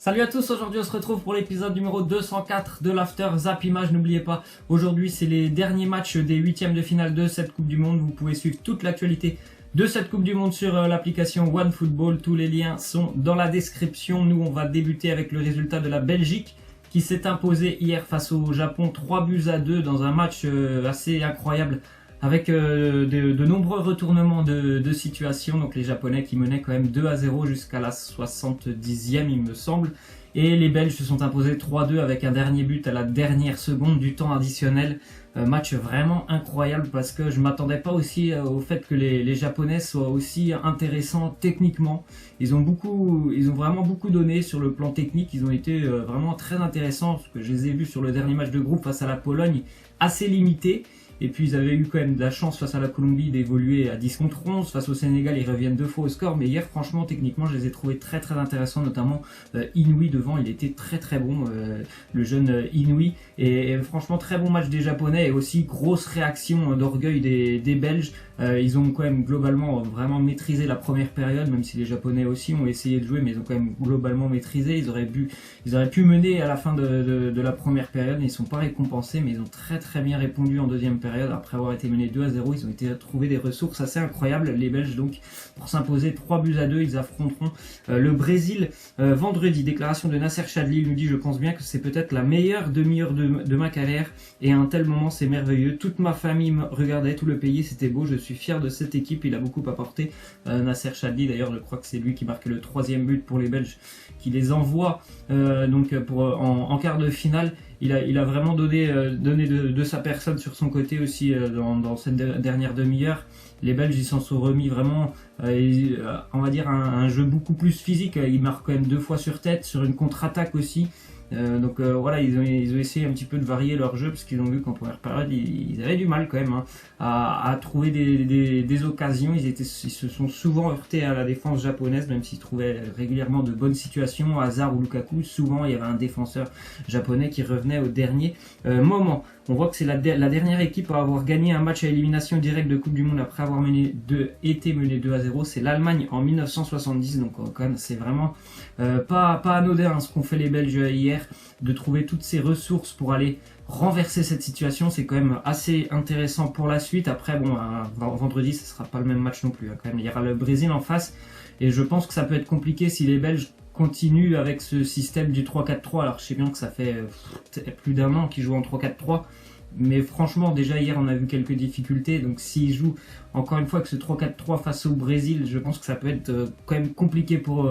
Salut à tous, aujourd'hui on se retrouve pour l'épisode numéro 204 de l'After Zap Image. N'oubliez pas, aujourd'hui c'est les derniers matchs des huitièmes de finale de cette Coupe du Monde. Vous pouvez suivre toute l'actualité de cette Coupe du Monde sur l'application OneFootball. Tous les liens sont dans la description. Nous on va débuter avec le résultat de la Belgique qui s'est imposée hier face au Japon 3-2 dans un match assez incroyable avec de nombreux retournements de situation. Donc les Japonais qui menaient quand même 2-0 jusqu'à la 70e il me semble. Et les Belges se sont imposés 3-2 avec un dernier but à la dernière seconde du temps additionnel. Match vraiment incroyable parce que je m'attendais pas aussi au fait que les Japonais soient aussi intéressants techniquement. Ils ont vraiment beaucoup donné sur le plan technique. Ils ont été vraiment très intéressants parce que je les ai vus sur le dernier match de groupe face à la Pologne assez limité. Et puis ils avaient eu quand même de la chance face à la Colombie d'évoluer à 10 contre 11. Face au Sénégal, ils reviennent 2 fois au score. Mais hier, franchement, techniquement, je les ai trouvés très très intéressants. Notamment Inouï devant, il était très très bon, le jeune Inouï. Et franchement, très bon match des Japonais. Et aussi grosse réaction d'orgueil des Belges. Ils ont quand même globalement vraiment maîtrisé la première période. Même si les Japonais aussi ont essayé de jouer. Mais ils ont quand même globalement maîtrisé. Ils auraient pu mener à la fin de la première période. Ils ne sont pas récompensés. Mais ils ont très très bien répondu en deuxième période. Après avoir été menés 2-0, ils ont été trouver des ressources assez incroyables. Les Belges donc pour s'imposer 3-2, ils affronteront le Brésil vendredi. Déclaration de Nasser Chadli, il nous dit: je pense bien que c'est peut-être la meilleure demi-heure de ma carrière et à un tel moment c'est merveilleux. Toute ma famille me regardait, tout le pays, c'était beau. Je suis fier de cette équipe, il a beaucoup apporté. Nasser Chadli, d'ailleurs je crois que c'est lui qui marque le 3e but pour les Belges, qui les envoie en quart de finale. Il a vraiment donné de sa personne sur son côté aussi dans cette dernière demi-heure. Les Belges, ils s'en sont remis vraiment, on va dire, un jeu beaucoup plus physique. Ils marquent quand même 2 fois sur tête, sur une contre-attaque aussi. Voilà, ils ont essayé un petit peu de varier leur jeu parce qu'ils ont vu qu'en première période ils avaient du mal quand même à trouver des occasions. Ils se sont souvent heurtés à la défense japonaise, même s'ils trouvaient régulièrement de bonnes situations. Hazard ou Lukaku, souvent il y avait un défenseur japonais qui revenait au dernier moment. On voit que c'est la dernière équipe à avoir gagné un match à élimination directe de Coupe du Monde après avoir été mené 2-0. C'est l'Allemagne en 1970. Donc quand même c'est vraiment pas anodin ce qu'ont fait les Belges hier, de trouver toutes ces ressources pour aller renverser cette situation. C'est quand même assez intéressant pour la suite. Après vendredi ce sera pas le même match non plus quand même. Il y aura le Brésil en face et je pense que ça peut être compliqué si les Belges continue avec ce système du 3-4-3. Alors je sais bien que ça fait plus d'un an qu'ils jouent en 3-4-3, mais franchement déjà hier on a vu quelques difficultés. Donc s'ils jouent encore une fois avec ce 3-4-3 face au Brésil, je pense que ça peut être quand même compliqué pour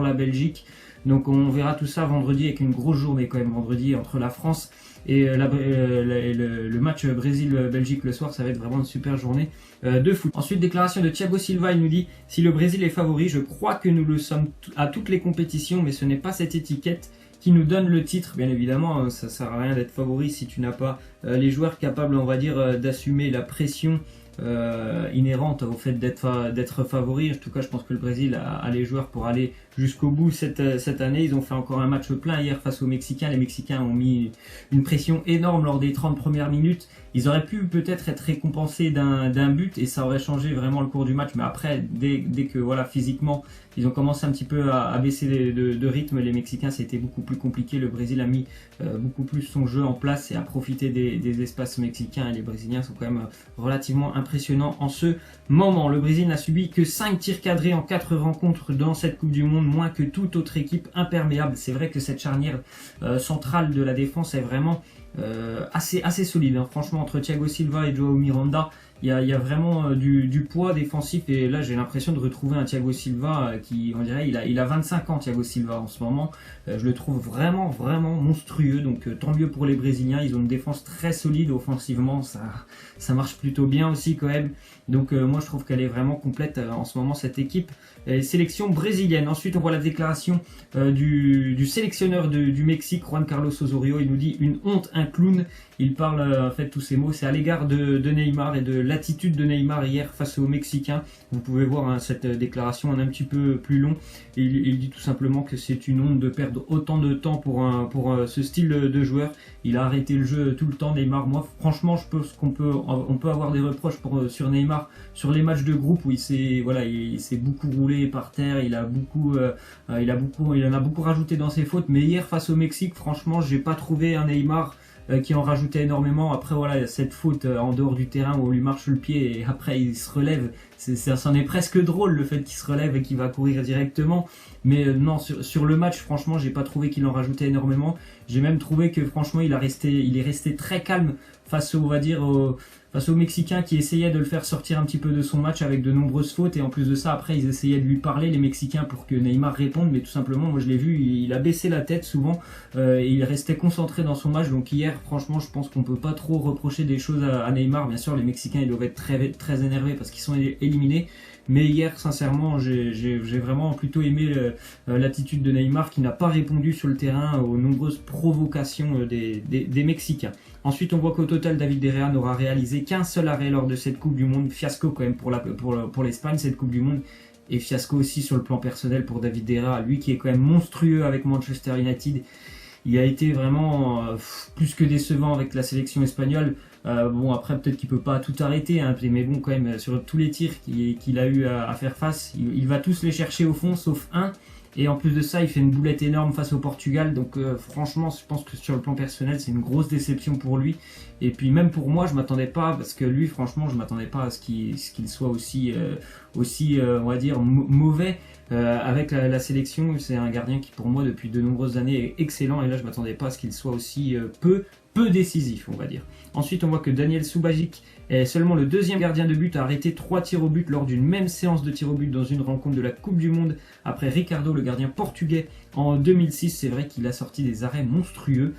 la Belgique. Donc on verra tout ça vendredi, avec une grosse journée quand même vendredi entre la France et le match Brésil-Belgique le soir. Ça va être vraiment une super journée de foot. Ensuite, déclaration de Thiago Silva, il nous dit: si le Brésil est favori, je crois que nous le sommes à toutes les compétitions, mais ce n'est pas cette étiquette qui nous donne le titre. Bien évidemment, ça sert à rien d'être favori si tu n'as pas les joueurs capables, on va dire, d'assumer la pression inhérente au fait d'être favori. En tout cas, je pense que le Brésil a les joueurs pour aller jusqu'au bout cette année. Ils ont fait encore un match plein hier face aux Mexicains. Les Mexicains ont mis une pression énorme lors des 30 premières minutes. Ils auraient pu peut-être être récompensés d'un but et ça aurait changé vraiment le cours du match. Mais après, dès que voilà, physiquement, ils ont commencé un petit peu à baisser de rythme. Les Mexicains, c'était beaucoup plus compliqué. Le Brésil a mis beaucoup plus son jeu en place et a profité des espaces mexicains. Et les Brésiliens sont quand même relativement impressionnants en ce moment. Le Brésil n'a subi que 5 tirs cadrés en 4 rencontres dans cette Coupe du Monde, moins que toute autre équipe, imperméable. C'est vrai que cette charnière centrale de la défense est vraiment assez solide, hein. Franchement, entre Thiago Silva et João Miranda, il y a vraiment du poids défensif. Et là j'ai l'impression de retrouver un Thiago Silva qui, on dirait, il a 25 ans Thiago Silva en ce moment. Je le trouve vraiment monstrueux. Donc tant mieux pour les Brésiliens, ils ont une défense très solide offensivement, ça marche plutôt bien aussi quand même. Donc moi je trouve qu'elle est vraiment complète en ce moment cette équipe sélection brésilienne. Ensuite on voit la déclaration du sélectionneur du Mexique, Juan Carlos Osorio. Il nous dit: une honte un clown. Il parle, en fait, tous ces mots, c'est à l'égard de Neymar et de l'attitude de Neymar hier face aux Mexicains. Vous pouvez voir hein, cette déclaration en un petit peu plus long. Il dit tout simplement que c'est une honte de perdre autant de temps pour ce style de joueur. Il a arrêté le jeu tout le temps, Neymar. Moi, franchement, je pense on peut avoir des reproches sur Neymar sur les matchs de groupe où il s'est beaucoup roulé par terre. Il en a beaucoup rajouté dans ses fautes. Mais hier, face au Mexique, franchement, j'ai pas trouvé un Neymar qui en rajoutait énormément. Après voilà, cette faute en dehors du terrain où on lui marche le pied et après il se relève, c'en est presque drôle le fait qu'il se relève et qu'il va courir directement. Mais non, sur le match, franchement, j'ai pas trouvé qu'il en rajoutait énormément. J'ai même trouvé que franchement, il est resté très calme face aux Mexicains qui essayaient de le faire sortir un petit peu de son match avec de nombreuses fautes. Et en plus de ça, après, ils essayaient de lui parler, les Mexicains, pour que Neymar réponde. Mais tout simplement, moi je l'ai vu, il a baissé la tête souvent et il restait concentré dans son match. Donc hier, franchement, je pense qu'on peut pas trop reprocher des choses à Neymar. Bien sûr, les Mexicains, ils doivent être très, très énervés parce qu'ils sont éliminés. Mais hier, sincèrement, j'ai vraiment plutôt aimé l'attitude de Neymar qui n'a pas répondu sur le terrain aux nombreuses provocations des Mexicains. Ensuite, on voit qu'au total, David De Gea n'aura réalisé qu'un seul arrêt lors de cette Coupe du Monde. Fiasco quand même pour l'Espagne, cette Coupe du Monde. Et fiasco aussi sur le plan personnel pour David De Gea, lui qui est quand même monstrueux avec Manchester United. Il a été vraiment plus que décevant avec la sélection espagnole. Bon, après, peut-être qu'il peut pas tout arrêter, hein, mais bon, quand même, sur tous les tirs qu'il a eu à faire face, il va tous les chercher au fond, sauf un. Et en plus de ça, il fait une boulette énorme face au Portugal. Donc franchement, je pense que sur le plan personnel, c'est une grosse déception pour lui. Et puis même pour moi, je m'attendais pas, parce que lui, franchement, je m'attendais pas à ce qu'il soit aussi on va dire, mauvais avec la sélection. C'est un gardien qui, pour moi, depuis de nombreuses années, est excellent. Et là, je m'attendais pas à ce qu'il soit aussi peu décisif, on va dire. Ensuite, on voit que Daniel Subasic est seulement le deuxième gardien de but à arrêter 3 tirs au but lors d'une même séance de tirs au but dans une rencontre de la Coupe du Monde. Après Ricardo, le gardien portugais, en 2006, c'est vrai qu'il a sorti des arrêts monstrueux,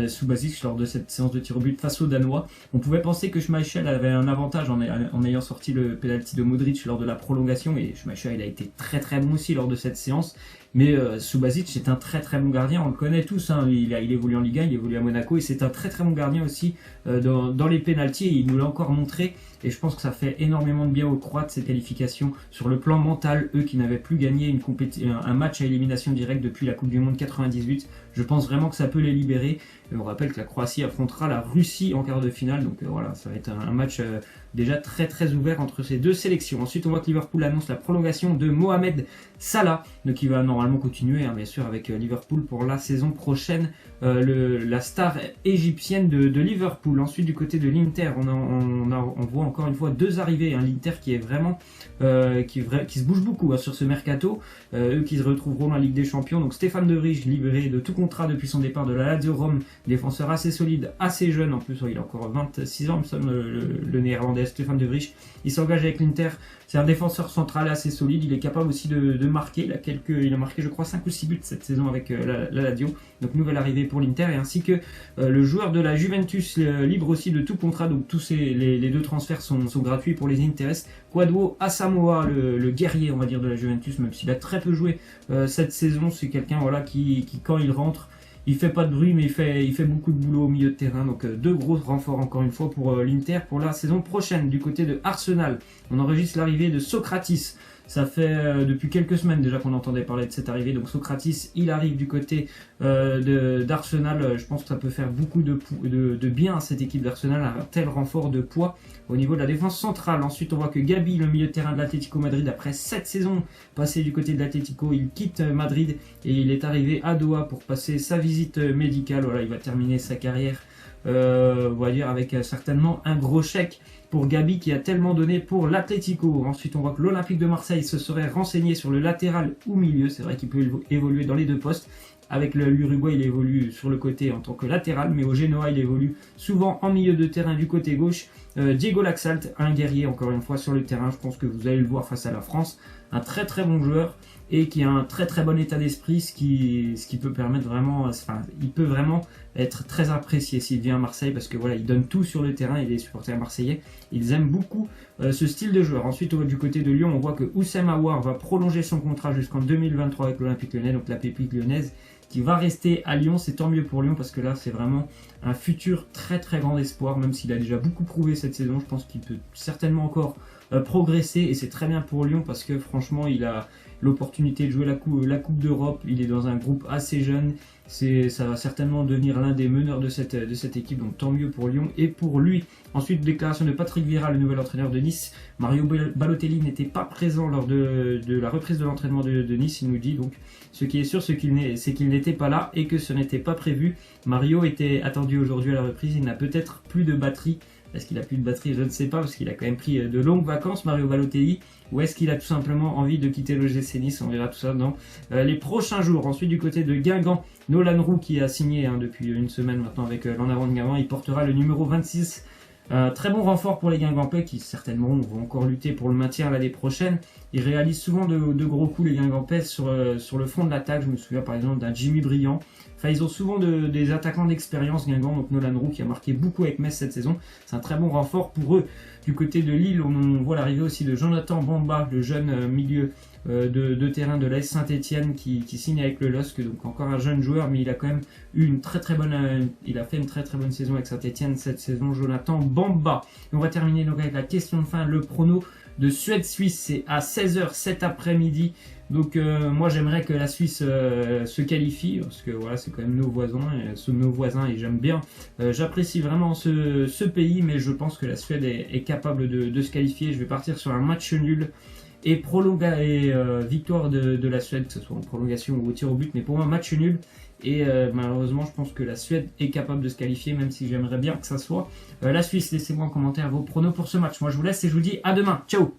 Subasic, lors de cette séance de tirs au but face aux Danois. On pouvait penser que Schmeichel avait un avantage en ayant sorti le penalty de Modric lors de la prolongation, et Schmeichel il a été très très bon aussi lors de cette séance. Mais Subasic c'est un très très bon gardien, on le connaît tous, hein. Il évolue en Ligue 1, il évolue à Monaco et c'est un très très bon gardien aussi dans les pénaltys, il nous l'a encore montré et je pense que ça fait énormément de bien aux Croates cette qualification sur le plan mental, eux qui n'avaient plus gagné un match à élimination directe depuis la Coupe du Monde 98. Je pense vraiment que ça peut les libérer. On rappelle que la Croatie affrontera la Russie en quart de finale, donc voilà, ça va être un match déjà très très ouvert entre ces deux sélections. Ensuite, on voit que Liverpool annonce la prolongation de Mohamed Salah, donc il va normalement continuer, hein, bien sûr, avec Liverpool pour la saison prochaine, la star égyptienne de Liverpool. Ensuite, du côté de l'Inter, on voit encore une fois deux arrivées, hein. L'Inter qui est vraiment qui se bouge beaucoup, hein, sur ce mercato, eux qui se retrouveront en Ligue des Champions. Donc Stéphane De Vrij, libéré de tout contrat depuis son départ de la Lazio Rome, défenseur assez solide, assez jeune en plus, il a encore 26 ans, il me semble, le néerlandais Stéphane De Vrij. Il s'engage avec l'Inter, c'est un défenseur central assez solide, il est capable aussi de marquer, il a marqué je crois 5 ou 6 buts cette saison avec la Lazio, donc nouvelle arrivée pour l'Inter, et ainsi que le joueur de la Juventus, libre aussi de tout contrat, donc tous les deux transferts sont gratuits pour les Interes. Kwadwo Asamoah, le guerrier on va dire de la Juventus, même s'il a très peu joué cette saison, c'est quelqu'un voilà, qui quand il rentre, il fait pas de bruit, mais il fait beaucoup de boulot au milieu de terrain. Donc deux gros renforts encore une fois pour l'Inter pour la saison prochaine. Du côté de Arsenal, on enregistre l'arrivée de Socrates. Ça fait depuis quelques semaines déjà qu'on entendait parler de cette arrivée. Donc Socrates, il arrive du côté d'Arsenal. Je pense que ça peut faire beaucoup de bien à cette équipe d'Arsenal, un tel renfort de poids au niveau de la défense centrale. Ensuite, on voit que Gabi, le milieu de terrain de l'Atlético Madrid, après 7 saisons passées du côté de l'Atlético, il quitte Madrid et il est arrivé à Doha pour passer sa visite médicale. Voilà, il va terminer sa carrière, on va dire, avec certainement un gros chèque pour Gabi qui a tellement donné pour l'Atlético. Ensuite, on voit que l'Olympique de Marseille se serait renseigné sur le latéral ou milieu. C'est vrai qu'il peut évoluer dans les deux postes. Avec l'Uruguay, il évolue sur le côté en tant que latéral, mais au Genoa, il évolue souvent en milieu de terrain du côté gauche. Diego Laxalt, un guerrier encore une fois sur le terrain. Je pense que vous allez le voir face à la France. Un très très bon joueur et qui a un très très bon état d'esprit, ce qui peut permettre vraiment, enfin, il peut vraiment être très apprécié s'il vient à Marseille, parce que voilà, il donne tout sur le terrain et les supporters marseillais, ils aiment beaucoup ce style de joueur. Ensuite, du côté de Lyon, on voit que Houssem Aouar va prolonger son contrat jusqu'en 2023 avec l'Olympique Lyonnais, donc la pépite lyonnaise qui va rester à Lyon. C'est tant mieux pour Lyon parce que là, c'est vraiment un futur très très grand espoir, même s'il a déjà beaucoup prouvé cette saison. Je pense qu'il peut certainement encore progresser et c'est très bien pour Lyon parce que franchement, il a l'opportunité de jouer la coupe d'Europe. Il est dans un groupe assez jeune. Ça va certainement devenir l'un des meneurs de cette équipe, donc tant mieux pour Lyon et pour lui. Ensuite, déclaration de Patrick Vieira, le nouvel entraîneur de Nice. Mario Balotelli n'était pas présent lors de la reprise de l'entraînement de Nice, il nous dit. Donc, ce qui est sûr, c'est qu'il n'était pas là et que ce n'était pas prévu. Mario était attendu aujourd'hui à la reprise, il n'a peut-être plus de batterie. Est-ce qu'il a plus de batterie? Je ne sais pas, parce qu'il a quand même pris de longues vacances, Mario Balotelli. Ou est-ce qu'il a tout simplement envie de quitter le GC Nice? On verra tout ça dans les prochains jours. Ensuite, du côté de Guingamp, Nolan Roux qui a signé depuis une semaine maintenant avec l'en avant de Guingamp. Il portera le numéro 26. Très bon renfort pour les Guingampais qui certainement vont encore lutter pour le maintien l'année prochaine. Ils réalisent souvent de gros coups les Guingampais sur le front de l'attaque. Je me souviens par exemple d'un Jimmy Briand. Enfin, ils ont souvent des attaquants d'expérience Guingamp, donc Nolan Roux qui a marqué beaucoup avec Metz cette saison. C'est un très bon renfort pour eux. Du côté de Lille, on voit l'arrivée aussi de Jonathan Bamba, le jeune milieu de terrain de l'AS Saint-Etienne qui signe avec le LOSC, donc encore un jeune joueur, mais il a quand même eu il a fait une très très bonne saison avec Saint-Etienne cette saison, Jonathan Bamba. Et on va terminer donc avec la question de fin, le prono de Suède-Suisse, c'est à 16h cet après-midi. Donc moi j'aimerais que la Suisse se qualifie parce que voilà, c'est quand même nos voisins et j'aime bien, j'apprécie vraiment ce pays, mais je pense que la Suède est capable de se qualifier. Je vais partir sur un match nul et victoire de la Suède, que ce soit en prolongation ou au tir au but, mais pour moi match nul. Et malheureusement, je pense que la Suède est capable de se qualifier, même si j'aimerais bien que ça soit la Suisse. Laissez-moi en commentaire vos pronos pour ce match. Moi, je vous laisse et je vous dis à demain. Ciao!